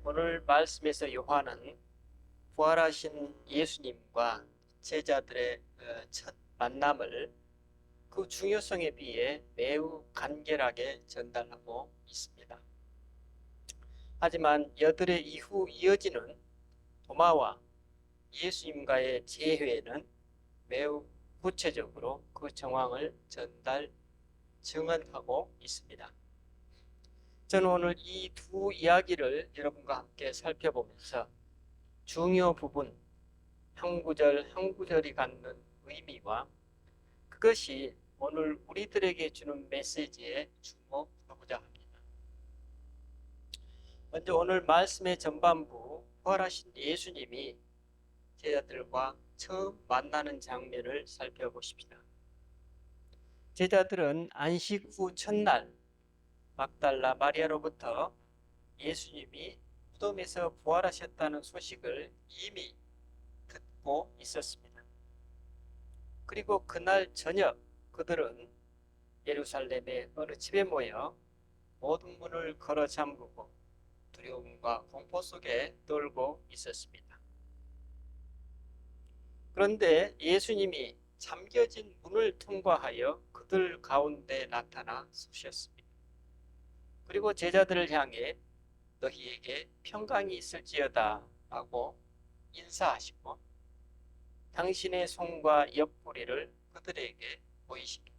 오늘 말씀에서 요한은 부활하신 예수님과 제자들의 첫 만남을 그 중요성에 비해 매우 간결하게 전달하고 있습니다. 하지만 여들의 이후 이어지는 도마와 예수님과의 재회는 매우 구체적으로 그 정황을 증언하고 있습니다. 저는 오늘 이 두 이야기를 여러분과 함께 살펴보면서 중요 부분, 한 구절 한 구절이 갖는 의미와 그것이 오늘 우리들에게 주는 메시지에 주목하고자 합니다. 먼저 오늘 말씀의 전반부, 부활하신 예수님이 제자들과 처음 만나는 장면을 살펴보십시다. 제자들은 안식 후 첫날 막달라 마리아로부터 예수님이 무덤에서 부활하셨다는 소식을 이미 듣고 있었습니다. 그리고 그날 저녁 그들은 예루살렘의 어느 집에 모여 모든 문을 걸어 잠그고 두려움과 공포 속에 떨고 있었습니다. 그런데 예수님이 잠겨진 문을 통과하여 그들 가운데 나타나 서셨습니다. 그리고 제자들을 향해 너희에게 평강이 있을지어다 라고 인사하시고 당신의 손과 옆구리를 그들에게 보이십니다.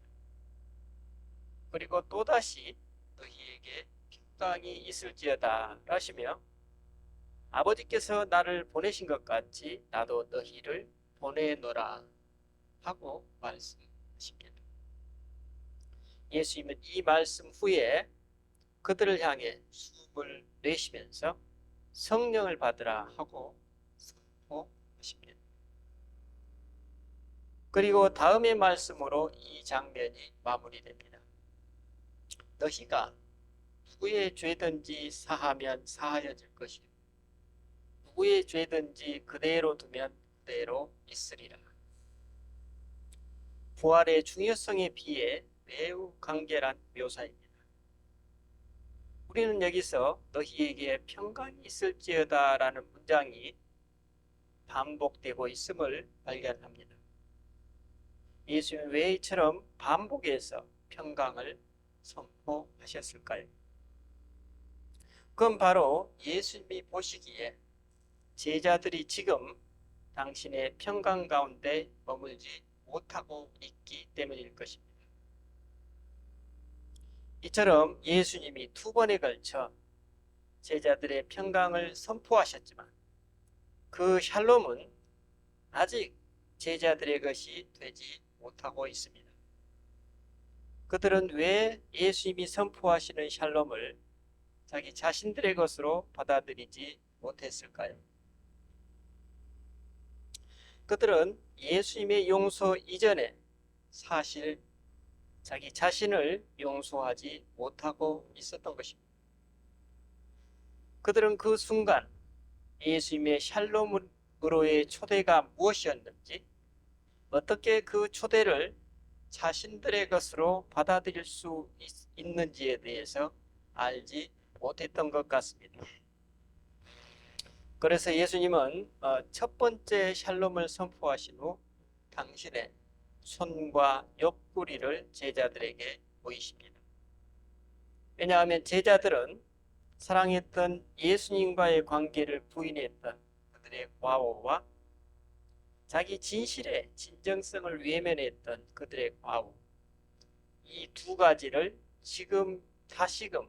그리고 또다시 너희에게 평강이 있을지어다 하시며 아버지께서 나를 보내신 것 같이 나도 너희를 보내노라 하고 말씀하십니다. 예수님은 이 말씀 후에 그들을 향해 숨을 내쉬면서 성령을 받으라 하고 선포하십니다. 그리고 다음의 말씀으로 이 장면이 마무리됩니다. 너희가 누구의 죄든지 사하면 사하여질 것이요 누구의 죄든지 그대로 두면 그대로 있으리라. 부활의 중요성에 비해 매우 간결한 묘사입니다. 우리는 여기서 너희에게 평강이 있을지어다 라는 문장이 반복되고 있음을 발견합니다. 예수님은 왜 이처럼 반복해서 평강을 선포하셨을까요? 그건 바로 예수님이 보시기에 제자들이 지금 당신의 평강 가운데 머물지 못하고 있기 때문일 것입니다. 이처럼 예수님이 두 번에 걸쳐 제자들의 평강을 선포하셨지만 그 샬롬은 아직 제자들의 것이 되지 못하고 있습니다. 그들은 왜 예수님이 선포하시는 샬롬을 자기 자신들의 것으로 받아들이지 못했을까요? 그들은 예수님의 용서 이전에 사실 자기 자신을 용서하지 못하고 있었던 것입니다. 그들은 그 순간 예수님의 샬롬으로의 초대가 무엇이었는지, 어떻게 그 초대를 자신들의 것으로 받아들일 수 있는지에 대해서 알지 못했던 것 같습니다. 그래서 예수님은 첫 번째 샬롬을 선포하신 후 당신의 손과 옆구리를 제자들에게 보이십니다. 왜냐하면 제자들은 사랑했던 예수님과의 관계를 부인했던 그들의 과오와 자기 진실의 진정성을 외면했던 그들의 과오, 이 두 가지를 지금 다시금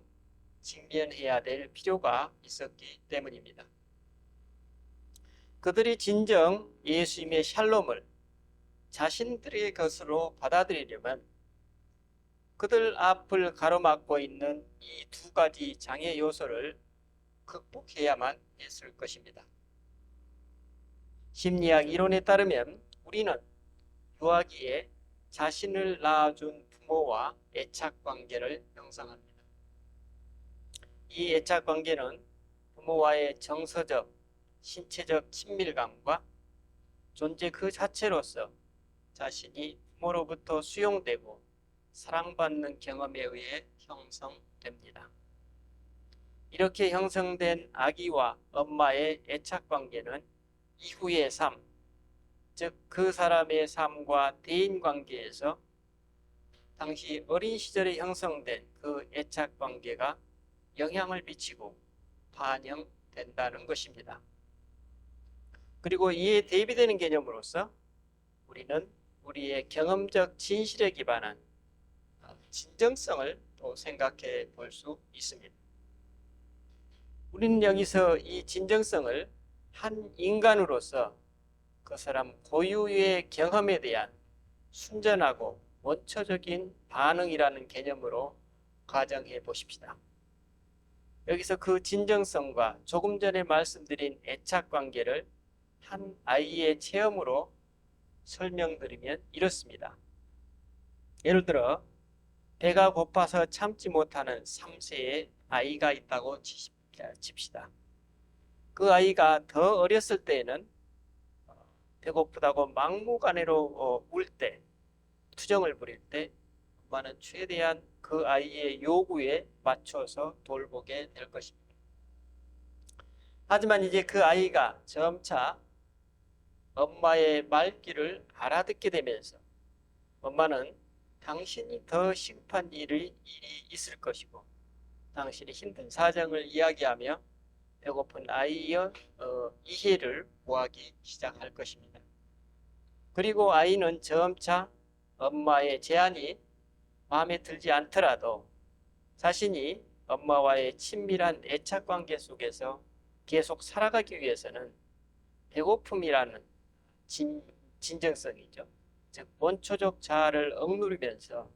직면해야 될 필요가 있었기 때문입니다. 그들이 진정 예수님의 샬롬을 자신들의 것으로 받아들이려면 그들 앞을 가로막고 있는 이 두 가지 장애 요소를 극복해야만 했을 것입니다. 심리학 이론에 따르면 우리는 유아기에 자신을 낳아준 부모와 애착관계를 형성합니다. 이 애착관계는 부모와의 정서적, 신체적 친밀감과 존재 그 자체로서 자신이 부모로부터 수용되고 사랑받는 경험에 의해 형성됩니다. 이렇게 형성된 아기와 엄마의 애착관계는 이후의 삶, 즉 그 사람의 삶과 대인관계에서 당시 어린 시절에 형성된 그 애착관계가 영향을 미치고 반영된다는 것입니다. 그리고 이에 대비되는 개념으로서 우리는 우리의 경험적 진실에 기반한 진정성을 또 생각해 볼 수 있습니다. 우리는 여기서 이 진정성을 한 인간으로서 그 사람 고유의 경험에 대한 순전하고 원초적인 반응이라는 개념으로 가정해 보십시다. 여기서 그 진정성과 조금 전에 말씀드린 애착관계를 한 아이의 체험으로 설명드리면 이렇습니다. 예를 들어 배가 고파서 참지 못하는 3세의 아이가 있다고 칩시다. 그 아이가 더 어렸을 때에는 배고프다고 막무가내로 울 때, 투정을 부릴 때 엄마는 최대한 그 아이의 요구에 맞춰서 돌보게 될 것입니다. 하지만 이제 그 아이가 점차 엄마의 말귀를 알아듣게 되면서 엄마는 당신이 더 시급한 일이 있을 것이고 당신이 힘든 사정을 이야기하며 배고픈 아이의 이해를 구하기 시작할 것입니다. 그리고 아이는 점차 엄마의 제안이 마음에 들지 않더라도 자신이 엄마와의 친밀한 애착관계 속에서 계속 살아가기 위해서는 배고픔이라는 진정성이죠. 즉 원초적 자아를 억누르면서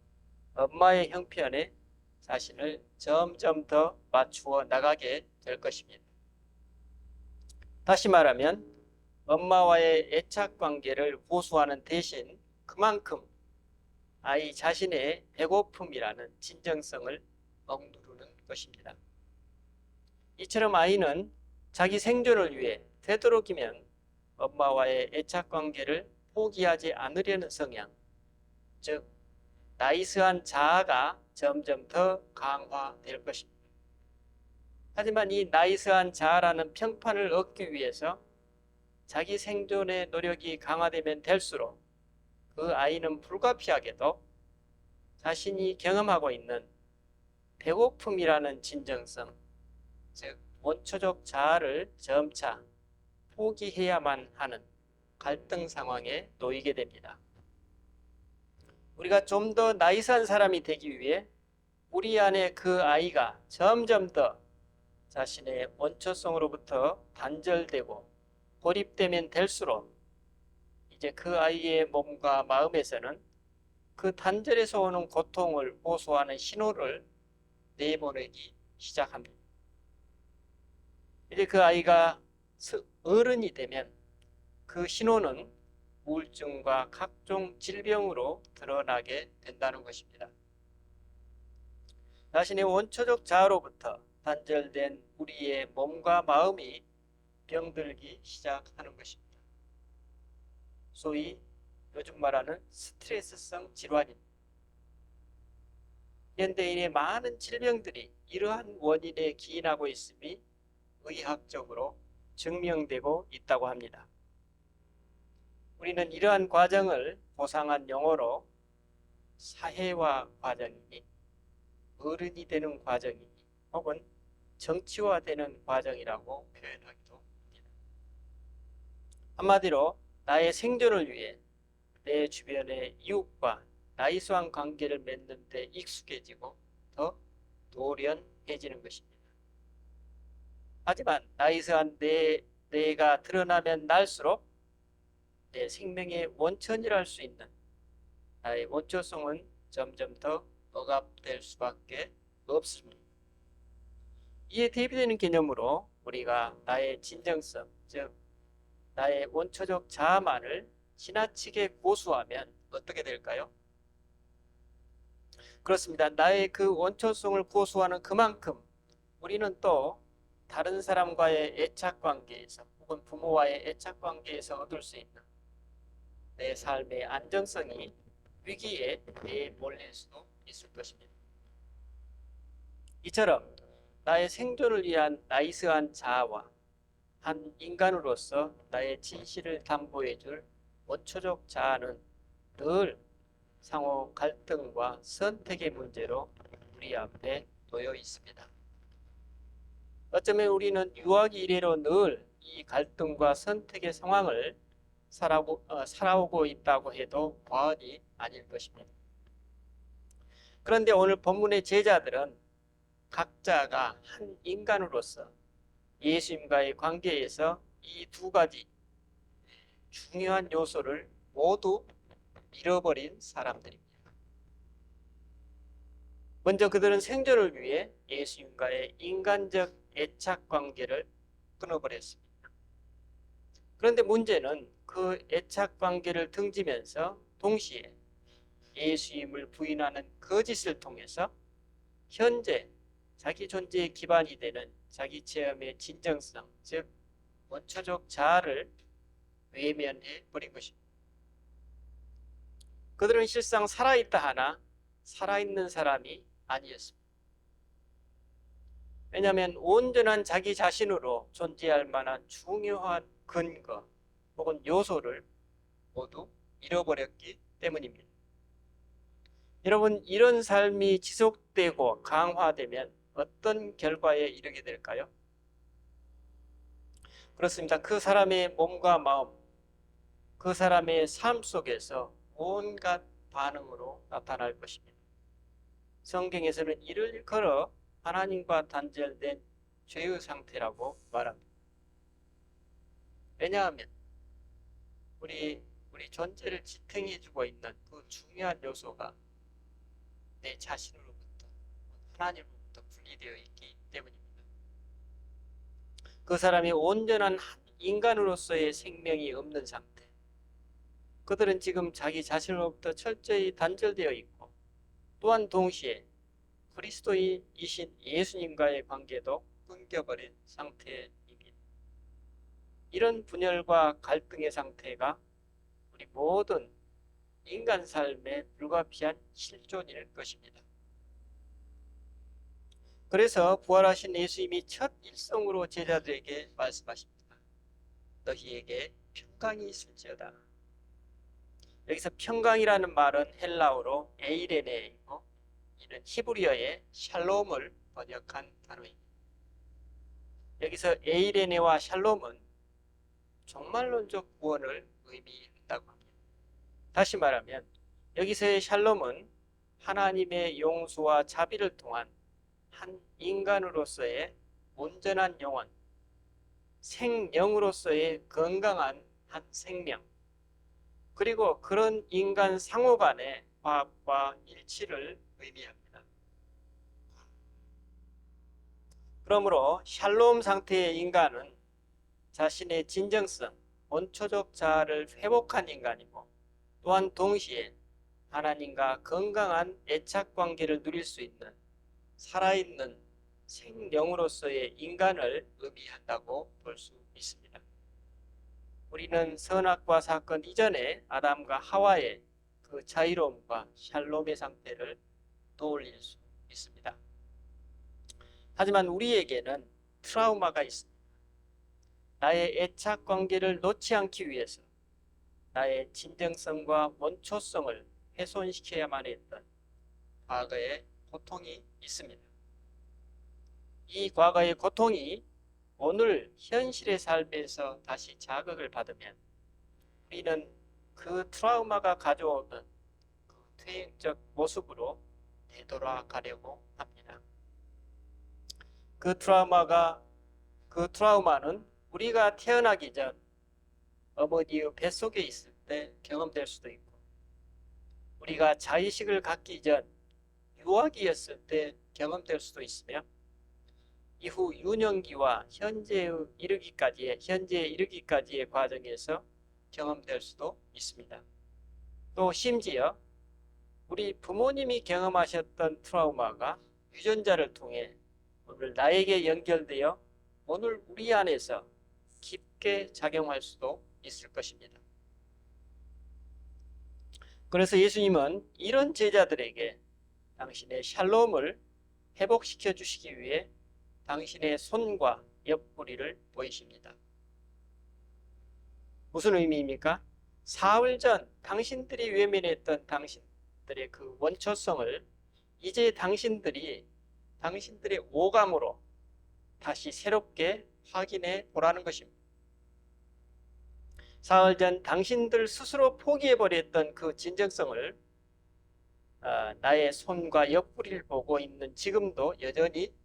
엄마의 형편에 자신을 점점 더 맞추어 나가게 될 것입니다. 다시 말하면 엄마와의 애착관계를 고수하는 대신 그만큼 아이 자신의 배고픔이라는 진정성을 억누르는 것입니다. 이처럼 아이는 자기 생존을 위해 되도록이면 엄마와의 애착관계를 포기하지 않으려는 성향, 즉 나이스한 자아가 점점 더 강화될 것입니다. 하지만 이 나이스한 자아라는 평판을 얻기 위해서 자기 생존의 노력이 강화되면 될수록 그 아이는 불가피하게도 자신이 경험하고 있는 배고픔이라는 진정성, 즉 원초적 자아를 점차 포기해야만 하는 갈등 상황에 놓이게 됩니다. 우리가 좀 더 나이스한 사람이 되기 위해 우리 안에 그 아이가 점점 더 자신의 원초성으로부터 단절되고 고립되면 될수록 이제 그 아이의 몸과 마음에서는 그 단절에서 오는 고통을 호소하는 신호를 내보내기 시작합니다. 이제 그 아이가 어른이 되면 그 신호는 우울증과 각종 질병으로 드러나게 된다는 것입니다. 자신의 원초적 자아로부터 단절된 우리의 몸과 마음이 병들기 시작하는 것입니다. 소위 요즘 말하는 스트레스성 질환입니다. 현대인의 많은 질병들이 이러한 원인에 기인하고 있음이 의학적으로 증명되고 있다고 합니다. 우리는 이러한 과정을 고상한 용어로 사회화 과정이니 어른이 되는 과정이니 혹은 정치화되는 과정이라고 표현하기도 합니다. 한마디로 나의 생존을 위해 내 주변의 이웃과 나이스한 관계를 맺는 데 익숙해지고 더 노련해지는 것입니다. 하지만 나이스한 내가 드러나면 날수록 내 생명의 원천이라 할 수 있는 나의 원초성은 점점 더 억압될 수밖에 없습니다. 이에 대비되는 개념으로 우리가 나의 진정성, 즉 나의 원초적 자아만을 지나치게 고수하면 어떻게 될까요? 그렇습니다. 나의 그 원초성을 고수하는 그만큼 우리는 또 다른 사람과의 애착관계에서 혹은 부모와의 애착관계에서 얻을 수 있는 내 삶의 안정성이 위기에 내몰릴 수도 있을 것입니다. 이처럼 나의 생존을 위한 나이스한 자아와 한 인간으로서 나의 진실을 담보해 줄 원초적 자아는 늘 상호 갈등과 선택의 문제로 우리 앞에 놓여 있습니다. 어쩌면 우리는 유아기 이래로 늘 이 갈등과 선택의 상황을 살아오고 있다고 해도 과언이 아닐 것입니다. 그런데 오늘 본문의 제자들은 각자가 한 인간으로서 예수님과의 관계에서 이 두 가지 중요한 요소를 모두 잃어버린 사람들입니다. 먼저 그들은 생존을 위해 예수님과의 인간적 애착 관계를 끊어버렸습니다. 그런데 문제는 그 애착 관계를 등지면서 동시에 예수님을 부인하는 거짓을 통해서 현재 자기 존재의 기반이 되는 자기 체험의 진정성, 즉 원초적 자아를 외면해 버린 것입니다. 그들은 실상 살아있다 하나 살아있는 사람이 아니었습니다. 왜냐하면 온전한 자기 자신으로 존재할 만한 중요한 근거 혹은 요소를 모두 잃어버렸기 때문입니다. 여러분, 이런 삶이 지속되고 강화되면 어떤 결과에 이르게 될까요? 그렇습니다. 그 사람의 몸과 마음, 그 사람의 삶 속에서 온갖 반응으로 나타날 것입니다. 성경에서는 이를 일컬어 하나님과 단절된 죄의 상태라고 말합니다. 왜냐하면 우리 존재를 지탱해주고 있는 그 중요한 요소가 내 자신으로부터 하나님으로부터 분리되어 있기 때문입니다. 그 사람이 온전한 인간으로서의 생명이 없는 상태. 그들은 지금 자기 자신으로부터 철저히 단절되어 있고 또한 동시에 그리스도이신 예수님과의 관계도 끊겨버린 상태입니다. 이런 분열과 갈등의 상태가 우리 모든 인간 삶에 불가피한 실존일 것입니다. 그래서 부활하신 예수님이 첫 일성으로 제자들에게 말씀하십니다. 너희에게 평강이 있을지어다. 여기서 평강이라는 말은 헬라어로 에이레네이고 이는 히브리어의 샬롬을 번역한 단어입니다. 여기서 에이레네와 샬롬은 종말론적 구원을 의미한다고 합니다. 다시 말하면 여기서의 샬롬은 하나님의 용서와 자비를 통한 한 인간으로서의 온전한 영혼, 생명으로서의 건강한 한 생명, 그리고 그런 인간 상호 간의 화합과 일치를 의미합니다. 그러므로 샬롬 상태의 인간은 자신의 진정성, 원초적 자아를 회복한 인간이고 또한 동시에 하나님과 건강한 애착 관계를 누릴 수 있는 살아있는 생명으로서의 인간을 의미한다고 볼 수 있습니다. 우리는 선악과 사건 이전에 아담과 하와의 그 자유로움과 샬롬의 상태를 떠올릴 수 있습니다. 하지만 우리에게는 트라우마가 있습니다. 나의 애착 관계를 놓지 않기 위해서 나의 진정성과 원초성을 훼손시켜야만 했던 과거의 고통이 있습니다. 이 과거의 고통이 오늘 현실의 삶에서 다시 자극을 받으면 우리는 그 트라우마가 가져오는 그 퇴행적 모습으로 되돌아가려고 합니다. 그 트라우마는 우리가 태어나기 전 어머니의 뱃속에 있을 때 경험될 수도 있고 우리가 자의식을 갖기 전 유아기였을 때 경험될 수도 있으며 이후 유년기와 현재에 이르기까지의 과정에서 경험될 수도 있습니다. 또 심지어 우리 부모님이 경험하셨던 트라우마가 유전자를 통해 오늘 나에게 연결되어 오늘 우리 안에서 깊게 작용할 수도 있을 것입니다. 그래서 예수님은 이런 제자들에게 당신의 샬롬을 회복시켜 주시기 위해 당신의 손과 옆구리를 보이십니다. 무슨 의미입니까? 사흘 전 당신들이 외면했던 당신들의 그 원초성을 이제 당신들의 오감으로 다시 새롭게 확인해 보라는 것입니다. 사흘 전 당신들 스스로 포기해버렸던 그 진정성을 나의 손과 옆구리를 보고 있는 지금도 여전히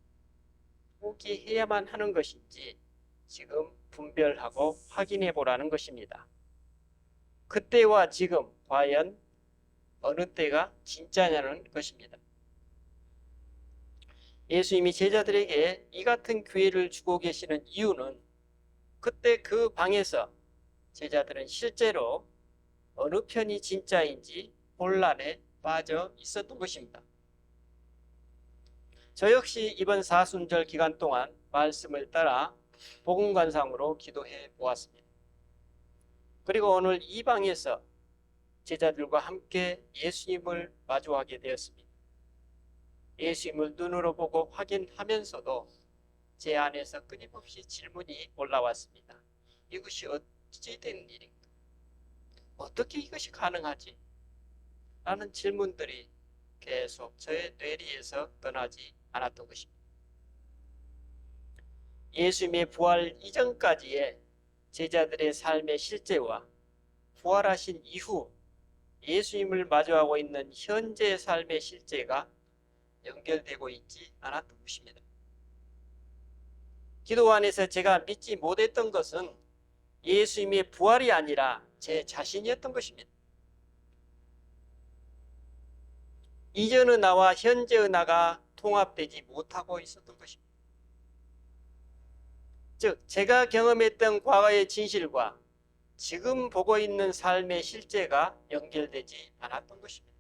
포기해야만 하는 것인지 지금 분별하고 확인해 보라는 것입니다. 그때와 지금 과연 어느 때가 진짜냐는 것입니다. 예수님이 제자들에게 이 같은 기회를 주고 계시는 이유는 그때 그 방에서 제자들은 실제로 어느 편이 진짜인지 혼란에 빠져 있었던 것입니다. 저 역시 이번 사순절 기간 동안 말씀을 따라 복음관상으로 기도해 보았습니다. 그리고 오늘 이 방에서 제자들과 함께 예수님을 마주하게 되었습니다. 예수님을 눈으로 보고 확인하면서도 제 안에서 끊임없이 질문이 올라왔습니다. 이것이 어찌 된 일인가? 어떻게 이것이 가능하지? 라는 질문들이 계속 저의 뇌리에서 떠나지 않았던 것입니다. 예수님의 부활 이전까지의 제자들의 삶의 실제와 부활하신 이후 예수님을 마주하고 있는 현재의 삶의 실제가 연결되고 있지 않았던 것입니다. 기도 안에서 제가 믿지 못했던 것은 예수님의 부활이 아니라 제 자신이었던 것입니다. 이전의 나와 현재의 나가 통합되지 못하고 있었던 것입니다. 즉, 제가 경험했던 과거의 진실과 지금 보고 있는 삶의 실제가 연결되지 않았던 것입니다.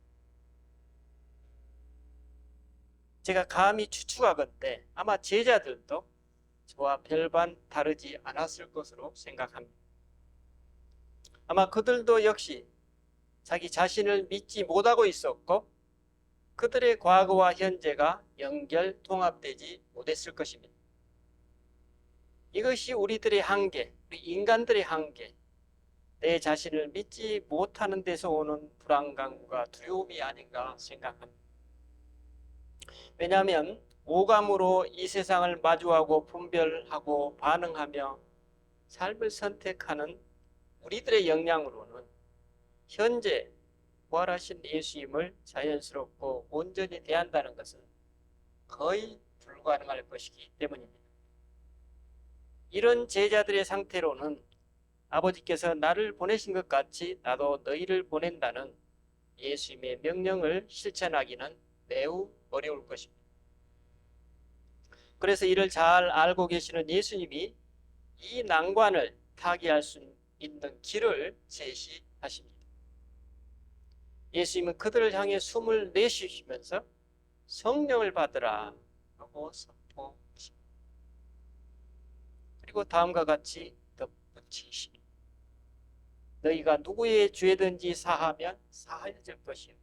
제가 감히 추측하건대 아마 제자들도 저와 별반 다르지 않았을 것으로 생각합니다. 아마 그들도 역시 자기 자신을 믿지 못하고 있었고 그들의 과거와 현재가 연결 통합되지 못했을 것입니다. 이것이 우리들의 한계, 우리 인간들의 한계, 내 자신을 믿지 못하는 데서 오는 불안감과 두려움이 아닌가 생각합니다. 왜냐하면 오감으로 이 세상을 마주하고 분별하고 반응하며 삶을 선택하는 우리들의 역량으로는 현재 부활하신 예수님을 자연스럽고 온전히 대한다는 것은 거의 불가능할 것이기 때문입니다. 이런 제자들의 상태로는 아버지께서 나를 보내신 것 같이 나도 너희를 보낸다는 예수님의 명령을 실천하기는 매우 어려울 것입니다. 그래서 이를 잘 알고 계시는 예수님이 이 난관을 타개할 수 있는 길을 제시하십니다. 예수님은 그들을 향해 숨을 내쉬시면서 성령을 받으라 하고 선포하십니다. 그리고 다음과 같이 덧붙이십니다. 너희가 누구의 죄든지 사하면 사하여질 것이요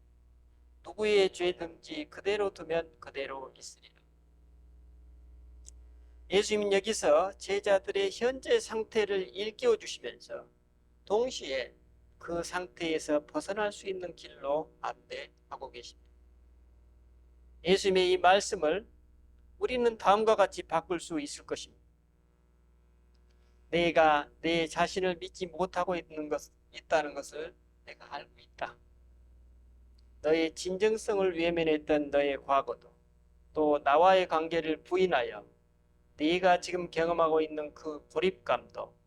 누구의 죄든지 그대로 두면 그대로 있으리라. 예수님은 여기서 제자들의 현재 상태를 일깨워 주시면서 동시에 그 상태에서 벗어날 수 있는 길로 안내하고 계십니다. 예수님의 이 말씀을 우리는 다음과 같이 바꿀 수 있을 것입니다. 내가 내 자신을 믿지 못하고 있다는 것을 내가 알고 있다. 너의 진정성을 외면했던 너의 과거도 또 나와의 관계를 부인하여 네가 지금 경험하고 있는 그 고립감도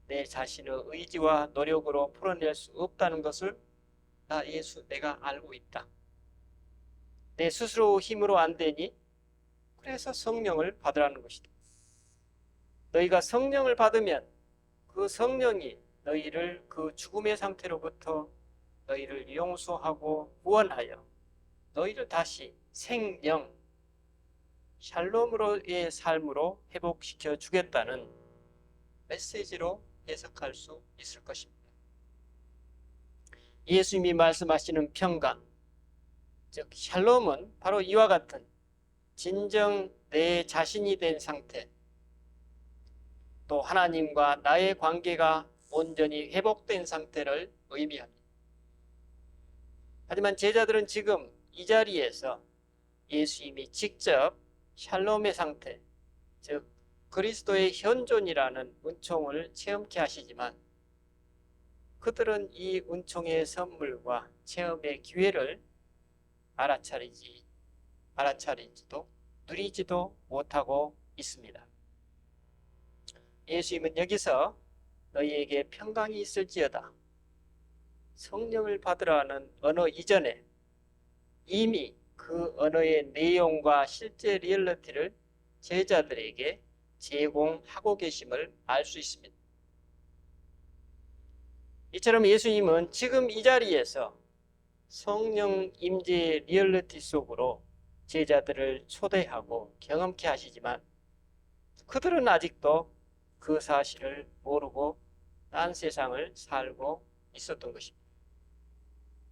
내 자신의 의지와 노력으로 풀어낼 수 없다는 것을 나 예수 내가 알고 있다. 내 스스로 힘으로 안 되니 그래서 성령을 받으라는 것이다. 너희가 성령을 받으면 그 성령이 너희를 그 죽음의 상태로부터 너희를 용서하고 구원하여 너희를 다시 생명, 샬롬으로의 삶으로 회복시켜 주겠다는 메시지로 해석할 수 있을 것입니다. 예수님이 말씀하시는 평강, 즉 샬롬은 바로 이와 같은 진정 내 자신이 된 상태, 또 하나님과 나의 관계가 온전히 회복된 상태를 의미합니다. 하지만 제자들은 지금 이 자리에서 예수님이 직접 샬롬의 상태, 즉 그리스도의 현존이라는 은총을 체험케 하시지만 그들은 이 은총의 선물과 체험의 기회를 알아차리지도 누리지도 못하고 있습니다. 예수님은 여기서 너희에게 평강이 있을지어다, 성령을 받으라는 언어 이전에 이미 그 언어의 내용과 실제 리얼리티를 제자들에게 제공하고 계심을 알 수 있습니다. 이처럼 예수님은 지금 이 자리에서 성령 임재의 리얼리티 속으로 제자들을 초대하고 경험케 하시지만 그들은 아직도 그 사실을 모르고 딴 세상을 살고 있었던 것입니다.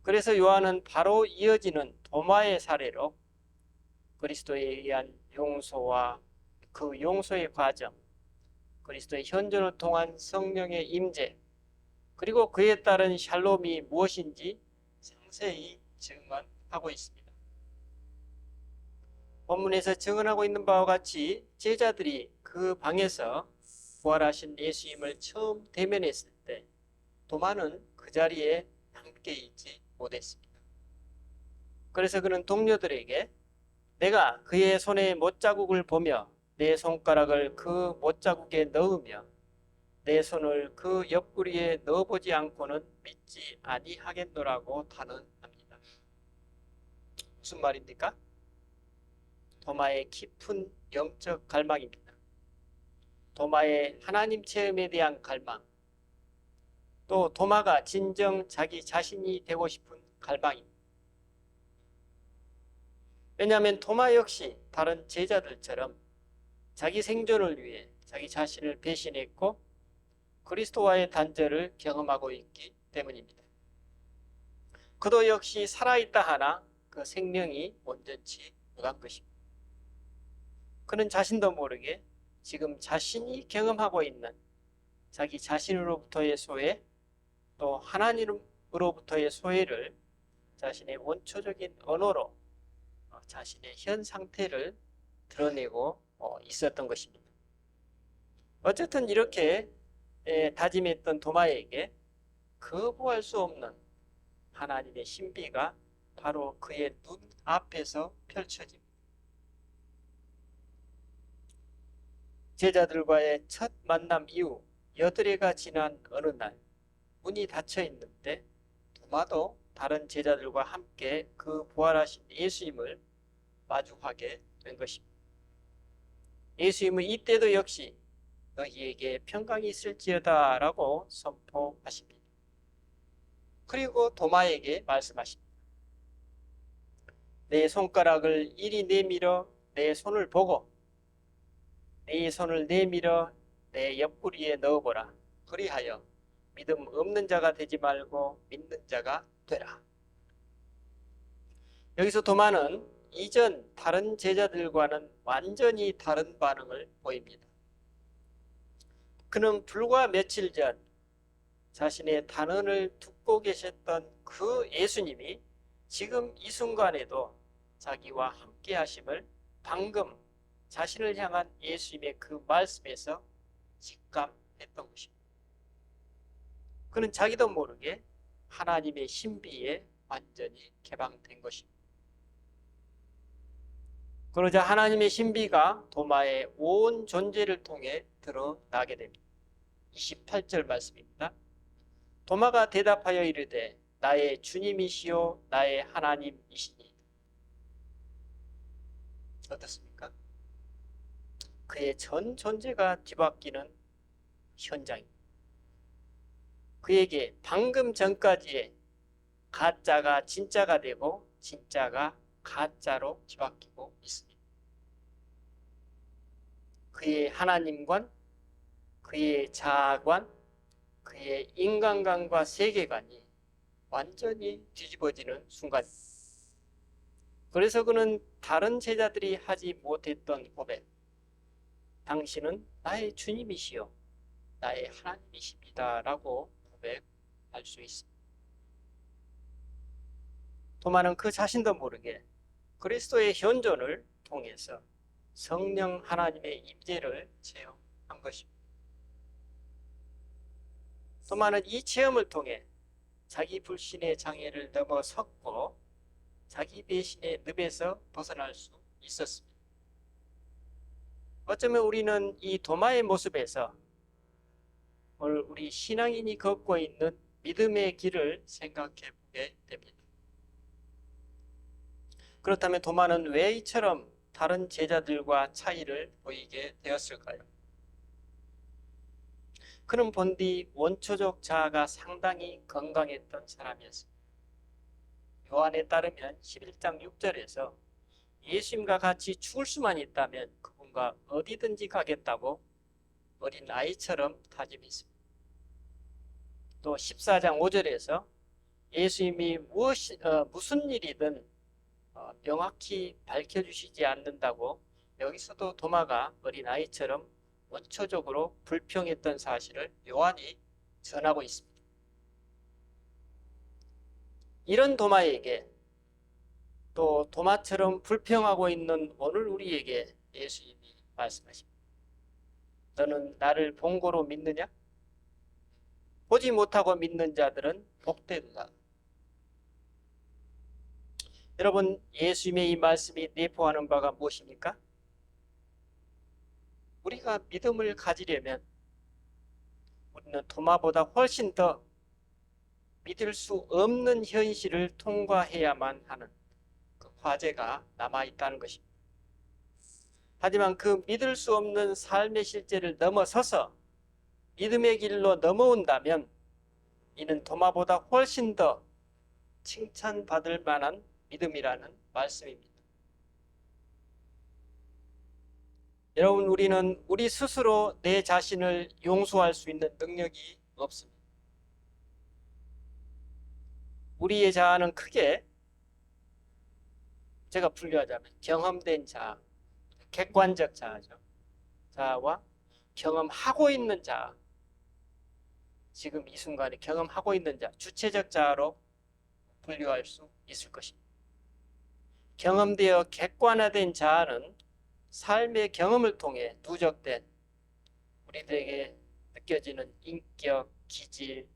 그래서 요한은 바로 이어지는 도마의 사례로 그리스도에 의한 용서와 그 용서의 과정, 그리스도의 현존을 통한 성령의 임재, 그리고 그에 따른 샬롬이 무엇인지 상세히 증언하고 있습니다. 본문에서 증언하고 있는 바와 같이 제자들이 그 방에서 부활하신 예수님을 처음 대면했을 때 도마는 그 자리에 함께 있지 못했습니다. 그래서 그는 동료들에게 내가 그의 손에 못자국을 보며 내 손가락을 그 못자국에 넣으며 내 손을 그 옆구리에 넣어보지 않고는 믿지 아니하겠노라고 단언합니다. 무슨 말입니까? 도마의 깊은 영적 갈망입니다. 도마의 하나님 체험에 대한 갈망, 또 도마가 진정 자기 자신이 되고 싶은 갈망입니다. 왜냐하면 도마 역시 다른 제자들처럼 자기 생존을 위해 자기 자신을 배신했고 그리스도와의 단절을 경험하고 있기 때문입니다. 그도 역시 살아있다 하나 그 생명이 온전치 못한 것입니다. 그는 자신도 모르게 지금 자신이 경험하고 있는 자기 자신으로부터의 소외, 또 하나님으로부터의 소외를 자신의 원초적인 언어로 자신의 현 상태를 드러내고 있었던 것입니다. 어쨌든 이렇게 다짐했던 도마에게 거부할 수 없는 하나님의 신비가 바로 그의 눈 앞에서 펼쳐집니다. 제자들과의 첫 만남 이후 여드레가 지난 어느 날 문이 닫혀 있는데 도마도 다른 제자들과 함께 그 부활하신 예수님을 마주하게 된 것입니다. 예수님은 이때도 역시 너희에게 평강이 있을지어다 라고 선포하십니다. 그리고 도마에게 말씀하십니다. 내 손가락을 이리 내밀어 내 손을 보고 네 손을 내밀어 내 옆구리에 넣어보라. 그리하여 믿음 없는 자가 되지 말고 믿는 자가 되라. 여기서 도마는 이전 다른 제자들과는 완전히 다른 반응을 보입니다. 그는 불과 며칠 전 자신의 단언을 듣고 계셨던 그 예수님이 지금 이 순간에도 자기와 함께 하심을 방금 자신을 향한 예수님의 그 말씀에서 직감했던 것입니다. 그는 자기도 모르게 하나님의 신비에 완전히 개방된 것입니다. 그러자 하나님의 신비가 도마의 온 존재를 통해 드러나게 됩니다. 28절 말씀입니다. 도마가 대답하여 이르되 나의 주님이시요 나의 하나님이시니. 어떻습니까? 그의 전 존재가 뒤바뀌는 현장입니다. 그에게 방금 전까지의 가짜가 진짜가 되고 진짜가 가짜로 뒤바뀌고 있습니다. 그의 하나님관, 그의 자아관, 그의 인간관과 세계관이 완전히 뒤집어지는 순간입니다. 그래서 그는 다른 제자들이 하지 못했던 고백, 당신은 나의 주님이시요 나의 하나님이십니다 라고 고백할 수 있습니다. 도마는 그 자신도 모르게 그리스도의 현존을 통해서 성령 하나님의 임재를 체험한 것입니다. 도마는 이 체험을 통해 자기 불신의 장애를 넘어섰고 자기 배신의 늪에서 벗어날 수 있었습니다. 어쩌면 우리는 이 도마의 모습에서 오늘 우리 신앙인이 걷고 있는 믿음의 길을 생각해 보게 됩니다. 그렇다면 도마는 왜 이처럼 다른 제자들과 차이를 보이게 되었을까요? 그는 본디 원초적 자아가 상당히 건강했던 사람이었습니다. 요한에 따르면 11장 6절에서 예수님과 같이 죽을 수만 있다면 그분과 어디든지 가겠다고 어린 아이처럼 다짐했습니다. 또 14장 5절에서 예수님이 무슨 일이든 명확히 밝혀주시지 않는다고 여기서도 도마가 어린 아이처럼 원초적으로 불평했던 사실을 요한이 전하고 있습니다. 이런 도마에게 또 도마처럼 불평하고 있는 오늘 우리에게 예수님이 말씀하십니다. 너는 나를 본고로 믿느냐? 보지 못하고 믿는 자들은 복되도다. 여러분, 예수님의 이 말씀이 내포하는 바가 무엇입니까? 우리가 믿음을 가지려면 우리는 도마보다 훨씬 더 믿을 수 없는 현실을 통과해야만 하는 그 과제가 남아있다는 것입니다. 하지만 그 믿을 수 없는 삶의 실제를 넘어서서 믿음의 길로 넘어온다면 이는 도마보다 훨씬 더 칭찬받을 만한 믿음이라는 말씀입니다. 여러분, 우리는 우리 스스로 내 자신을 용서할 수 있는 능력이 없습니다. 우리의 자아는 크게 제가 분류하자면 경험된 자아, 객관적 자아죠. 자아와 경험하고 있는 자아, 지금 이 순간에 경험하고 있는 자아, 주체적 자아로 분류할 수 있을 것입니다. 경험되어 객관화된 자아는 삶의 경험을 통해 누적된 우리들에게 느껴지는 인격, 기질,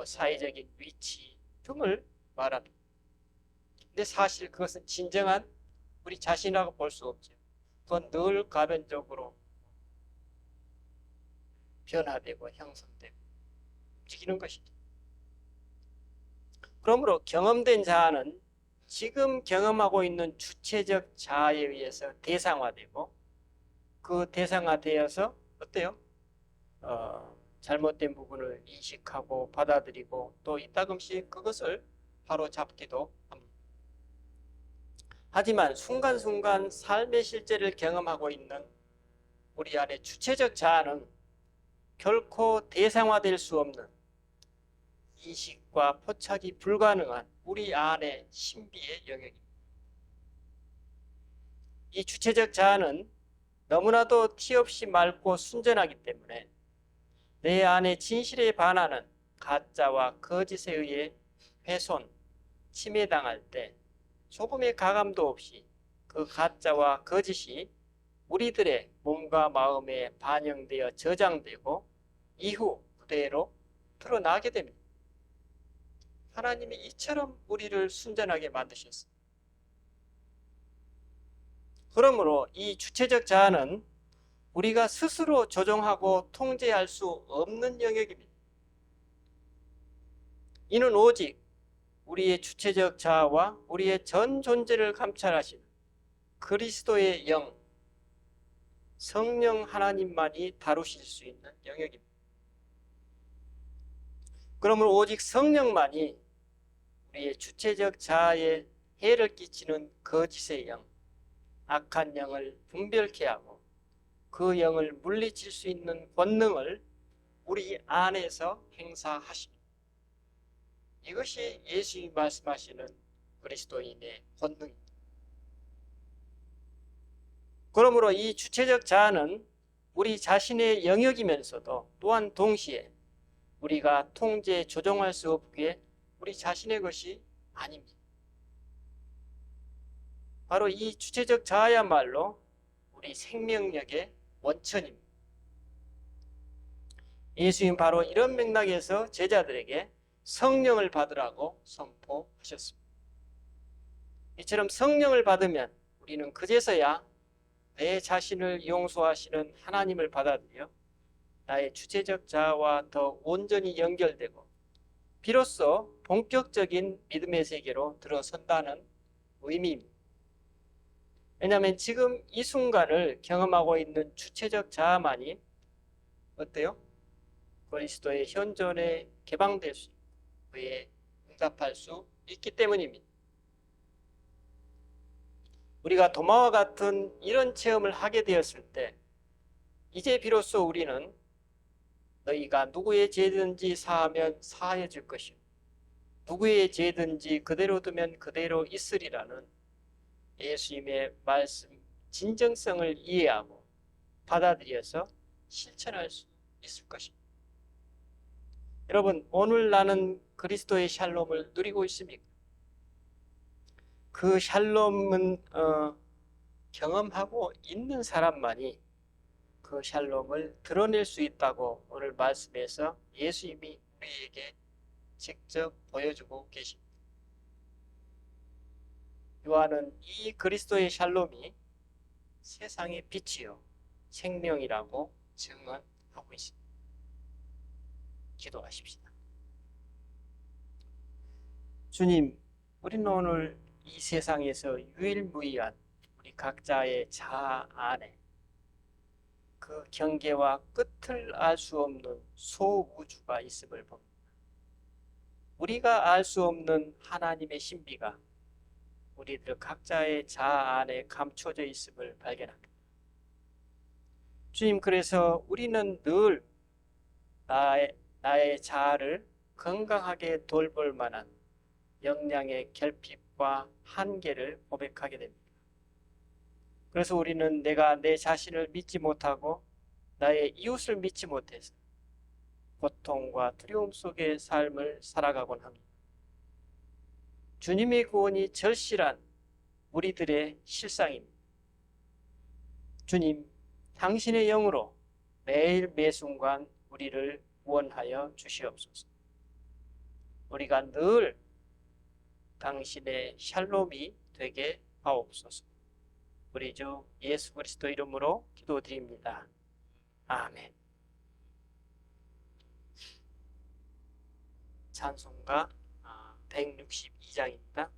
사회적인 위치 등을 말합니다. 근데 사실 그것은 진정한 우리 자신이라고 볼 수 없죠. 그건 늘 가변적으로 변화되고 형성되고 움직이는 것이죠. 그러므로 경험된 자아는 지금 경험하고 있는 주체적 자아에 의해서 대상화되고 그 대상화되어서 어때요? 잘못된 부분을 인식하고 받아들이고 또 이따금씩 그것을 바로잡기도 합니다. 하지만 순간순간 삶의 실제를 경험하고 있는 우리 안의 주체적 자아는 결코 대상화될 수 없는 인식과 포착이 불가능한 우리 안의 신비의 영역입니다. 이 주체적 자아는 너무나도 티 없이 맑고 순전하기 때문에 내 안의 진실에 반하는 가짜와 거짓에 의해 훼손, 침해당할 때 조금의 가감도 없이 그 가짜와 거짓이 우리들의 몸과 마음에 반영되어 저장되고 이후 그대로 드러나게 됩니다. 하나님이 이처럼 우리를 순전하게 만드셨습니다. 그러므로 이 주체적 자아는 우리가 스스로 조정하고 통제할 수 없는 영역입니다. 이는 오직 우리의 주체적 자아와 우리의 전 존재를 감찰하시는 그리스도의 영, 성령 하나님만이 다루실 수 있는 영역입니다. 그러므로 오직 성령만이 우리의 주체적 자아에 해를 끼치는 거짓의 영, 악한 영을 분별케 하고 그 영을 물리칠 수 있는 권능을 우리 안에서 행사하십니다. 이것이 예수님이 말씀하시는 그리스도인의 권능입니다. 그러므로 이 주체적 자아는 우리 자신의 영역이면서도 또한 동시에 우리가 통제, 조종할 수 없기에 우리 자신의 것이 아닙니다. 바로 이 주체적 자아야말로 우리 생명력의 원천입니다. 예수님 바로 이런 맥락에서 제자들에게 성령을 받으라고 선포하셨습니다. 이처럼 성령을 받으면 우리는 그제서야 내 자신을 용서하시는 하나님을 받아들여 나의 주체적 자아와 더 온전히 연결되고 비로소 본격적인 믿음의 세계로 들어선다는 의미입니다. 왜냐하면 지금 이 순간을 경험하고 있는 주체적 자아만이 어때요? 그리스도의 현존에 개방될 수 있고 그에 응답할 수 있기 때문입니다. 우리가 도마와 같은 이런 체험을 하게 되었을 때 이제 비로소 우리는 너희가 누구의 죄든지 사하면 사하여 줄 것이요 누구의 죄든지 그대로 두면 그대로 있으리라는 예수님의 말씀 진정성을 이해하고 받아들여서 실천할 수 있을 것입니다. 여러분, 오늘 나는 그리스도의 샬롬을 누리고 있습니까? 그 샬롬은 경험하고 있는 사람만이 그 샬롬을 드러낼 수 있다고 오늘 말씀에서 예수님이 우리에게 직접 보여주고 계십니다. 요한은 이 그리스도의 샬롬이 세상의 빛이요 생명이라고 증언하고 있습니다. 기도하십시다. 주님, 우리는 오늘 이 세상에서 유일무이한 우리 각자의 자아 안에 그 경계와 끝을 알 수 없는 소우주가 있음을 봅니다. 우리가 알 수 없는 하나님의 신비가 우리들 각자의 자아 안에 감춰져 있음을 발견합니다. 주님, 그래서 우리는 늘 나의 자아를 건강하게 돌볼 만한 역량의 결핍과 한계를 고백하게 됩니다. 그래서 우리는 내가 내 자신을 믿지 못하고 나의 이웃을 믿지 못해서 고통과 두려움 속의 삶을 살아가곤 합니다. 주님의 구원이 절실한 우리들의 실상입니다. 주님, 당신의 영으로 매일 매순간 우리를 구원하여 주시옵소서. 우리가 늘 당신의 샬롬이 되게 하옵소서. 우리 주 예수 그리스도 이름으로 기도드립니다. 아멘. 찬송가 162장입니다.